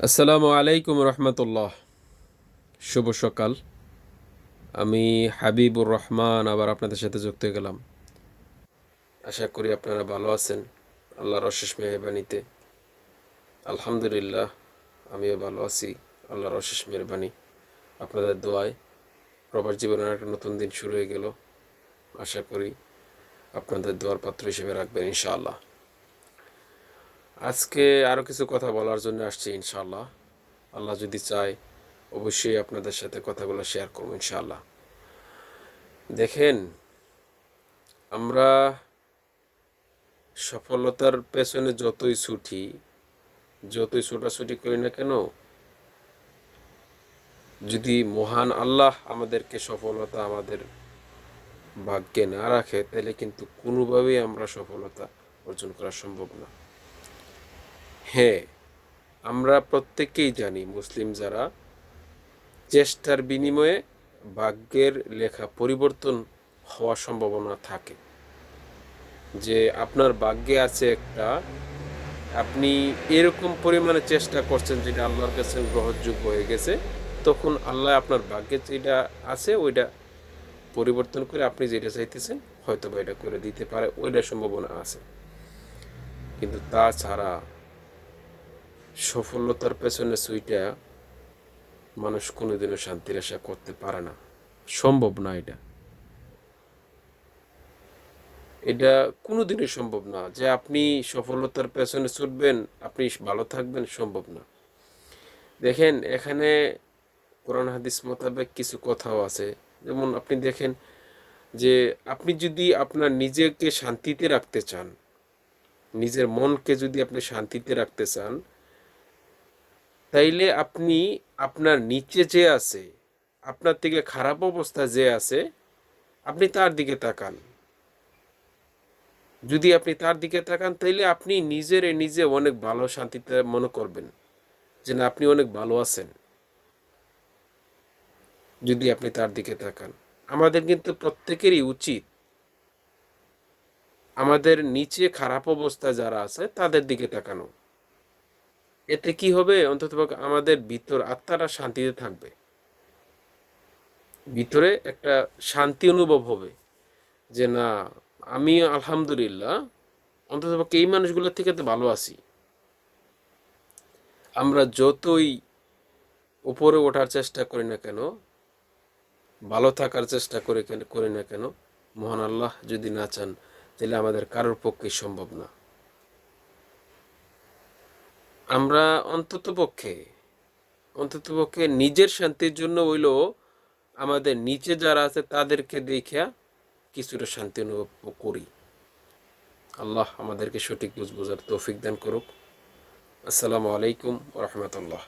আসসালামু আলাইকুম রহমতুল্লাহ। শুভ সকাল। আমি হাবিবুর রহমান আবার আপনাদের সাথে যুক্ত হয়ে গেলাম। আশা করি আপনারা ভালো আছেন আল্লাহর অশেষ মেহরবানিতে। আলহামদুলিল্লাহ, আমিও ভালো আছি আল্লাহর অশেষ মেহরবানি। আপনাদের দোয়ায় প্রবাস জীবনের একটা নতুন দিন শুরু হয়ে গেল। আশা করি আপনাদের দোয়ার পাত্র হিসেবে রাখবেন ইনশাআল্লাহ। আজকে আরও কিছু কথা বলার জন্য আসছি ইনশাআল্লাহ। আল্লাহ যদি চায় অবশ্যই আপনাদের সাথে কথাগুলো শেয়ার করবো ইনশাআল্লাহ। দেখেন, আমরা সফলতার পেছনে যতই ছোটাছুটি করি না কেন, যদি মহান আল্লাহ আমাদেরকে সফলতা আমাদের ভাগ্যে না রাখে, তাহলে কিন্তু কোনোভাবেই আমরা সফলতা অর্জন করা সম্ভব না। হ্যাঁ, আমরা প্রত্যেকেই জানি, মুসলিম যারা, চেষ্টার বিনিময়ে ভাগ্যের লেখা পরিবর্তন হওয়ার সম্ভাবনা থাকে। যে আপনার ভাগ্যে আছে একটা, আপনি এরকম পরিমাণে চেষ্টা করছেন যেটা আল্লাহর কাছে গ্রহণযোগ্য হয়ে গেছে, তখন আল্লাহ আপনার ভাগ্যে যেটা আছে ওইটা পরিবর্তন করে আপনি যেটা চাইতেছেন হয়তো বা এটা করে দিতে পারে, ওইটার সম্ভাবনা আছে। কিন্তু তাছাড়া সফলতার পেছনে সুইটা মানুষ কোনোদিনও শান্তির আশা করতে পারে না, সম্ভব না। এটা কোনোদিনই সম্ভব না যে আপনি সফলতার পেছনে ছুটবেন, আপনি ভালো থাকবেন, সম্ভব না। দেখেন, এখানে কোরআন হাদিস মোতাবেক কিছু কথাও আছে। যেমন আপনি দেখেন যে আপনি যদি আপনার নিজেকে শান্তিতে রাখতে চান, নিজের মনকে যদি আপনি শান্তিতে রাখতে চান, তাইলে আপনি আপনার নিচে যে আছে, আপনার থেকে খারাপ অবস্থা যে আছে, আপনি তার দিকে তাকান। যদি আপনি তার দিকে তাকান, তাইলে আপনি নিজে অনেক ভালো শান্তিতে মনে করবেন যে না, আপনি অনেক ভালো আছেন যদি আপনি তার দিকে তাকান। আমাদের কিন্তু প্রত্যেকেরই উচিত আমাদের নিচে খারাপ অবস্থা যারা আছে তাদের দিকে তাকানো। এতে কি হবে, অন্তত আমাদের ভিতর আত্মাটা শান্তিতে থাকবে, ভিতরে একটা শান্তি অনুভব হবে যে না, আমি আলহামদুলিল্লাহ অন্তত এই মানুষগুলোর থেকে তো ভালো আছি। আমরা যতই উপরে ওঠার চেষ্টা করি না কেন, ভালো থাকার চেষ্টা করি না কেন, মহান আল্লাহ যদি না চান, তাহলে আমাদের কারোর পক্ষে সম্ভব না। আমরা অন্তত পক্ষে নিজের শান্তির জন্য হইল আমাদের নিচে যারা আছে তাদেরকে দেখিয়া কিছুটা শান্তি অনুভব করি। আল্লাহ আমাদেরকে সঠিক বুঝ বোঝার তৌফিক দান করুক। আসসালামু আলাইকুম ওয়া রাহমাতুল্লাহ।